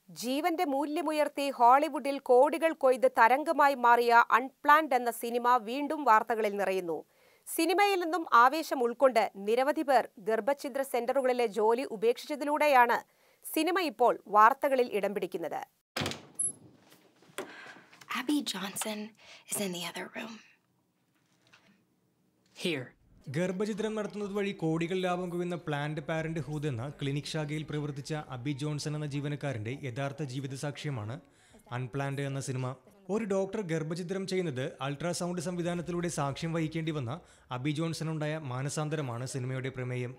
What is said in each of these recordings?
ജീവന്റെ മൂല്യമുയർത്തി ഹോളിവുഡിൽ കോടികൾ കൊയ്ത് തരംഗമായി മാറിയ അൺപ്ലാൻഡ് എന്ന സിനിമ വീണ്ടും വാർത്തകളിൽ നിറയുന്നു. സിനിമയിൽ നിന്നും ആവേശം ഉൾക്കൊണ്ട് നിരവധി പേർ ഗർഭഛിദ്ര സെന്ററുകളിലെ ജോലി ഉപേക്ഷിച്ചതിലൂടെയാണ് സിനിമ ഇപ്പോൾ വാർത്തകളിൽ ഇടം പിടിക്കുന്നത്. Abby Johnson is in the other room. Here. ഗർഭഛിദ്രം നടത്തുന്നത് വഴി കോടികൾ ലാഭം കുവിന്ന പ്ലാൻഡ് പാരന്റ്ഹുഡ് എന്ന ക്ലിനിക് ശാഖയിൽ പ്രവർത്തിച്ച അബി ജോൺസൺ എന്ന ജീവനക്കാരന്റെ യഥാർത്ഥ ജീവിത സാക്ഷ്യമാണ് അൺപ്ലാൻഡ് എന്ന സിനിമ. ഒരു ഡോക്ടർ ഗർഭഛിദ്രം ചെയ്യുന്നത് അൾട്രാസൗണ്ട് സംവിധാനത്തിലൂടെ സാക്ഷ്യം വഹിക്കേണ്ടി വന്ന അബി ജോൺസണുണ്ടായ മാനസാന്തരമാണ് സിനിമയുടെ പ്രമേയം.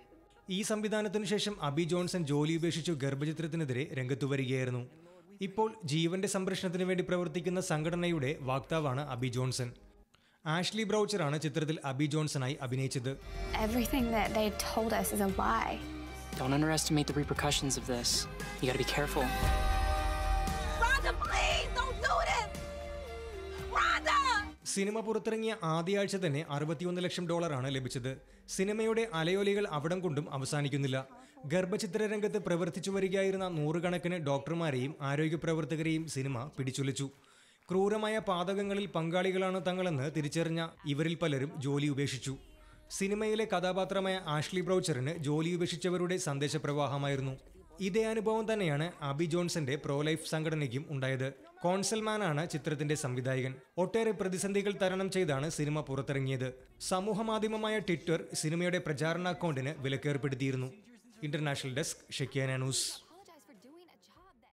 ഈ സംവിധാനത്തിനു ശേഷം അബി ജോൺസൺ ജോലി ഉപേക്ഷിച്ചു ഗർഭഛിദ്രത്തിനെതിരെ രംഗത്തു വരികയായിരുന്നു. ഇപ്പോൾ ജീവന്റെ സംരക്ഷണത്തിന് വേണ്ടി പ്രവർത്തിക്കുന്ന സംഘടനയുടെ വക്താവാണ് അബി ജോൺസൺ. ആഷ്ലി ബ്രൗച്ചറാണ് ചിത്രത്തിൽ അബി ജോൺസണായി അഭിനയിച്ചത്. Everything that they told us is a lie. Don't underestimate the repercussions of this. You gotta be careful. Rhonda, please don't do this. Rhonda! Cinema പുറത്തിറങ്ങിയ ആദ്യ ആഴ്ച തന്നെ $61 ലക്ഷം ലഭിച്ചത്. സിനിമയുടെ അലയൊലികൾ അവിടം കൊണ്ടും അവസാനിക്കുന്നില്ല. ഗർഭഛിദ്ര രംഗത്ത് പ്രവർത്തിച്ചു വരികയായിരുന്ന നൂറുകണക്കിന് ഡോക്ടർമാരെയും ആരോഗ്യ പ്രവർത്തകരെയും സിനിമ പിടിച്ചുലച്ചു. ക്രൂരമായ പാതകങ്ങളിൽ പങ്കാളികളാണ് തങ്ങളെന്ന് തിരിച്ചറിഞ്ഞ ഇവരിൽ പലരും ജോലി ഉപേക്ഷിച്ചു. സിനിമയിലെ കഥാപാത്രമായ ആഷ്ലി ബ്രൗച്ചറിന് ജോലി ഉപേക്ഷിച്ചവരുടെ സന്ദേശപ്രവാഹമായിരുന്നു. ഇതേ അനുഭവം തന്നെയാണ് അബി ജോൺസന്റെ പ്രോ ലൈഫ് സംഘടനയ്ക്കും ഉണ്ടായത്. കോൺസൽമാനാണ് ചിത്രത്തിന്റെ സംവിധായകൻ. ഒട്ടേറെ പ്രതിസന്ധികൾ തരണം ചെയ്താണ് സിനിമ പുറത്തിറങ്ങിയത്. സമൂഹമാധ്യമമായ ട്വിറ്റർ സിനിമയുടെ പ്രചാരണ അക്കൗണ്ടിന് വിലക്കേർപ്പെടുത്തിയിരുന്നു. ഇന്റർനാഷണൽ ഡെസ്ക് ഷെക്കിയാന ന്യൂസ്.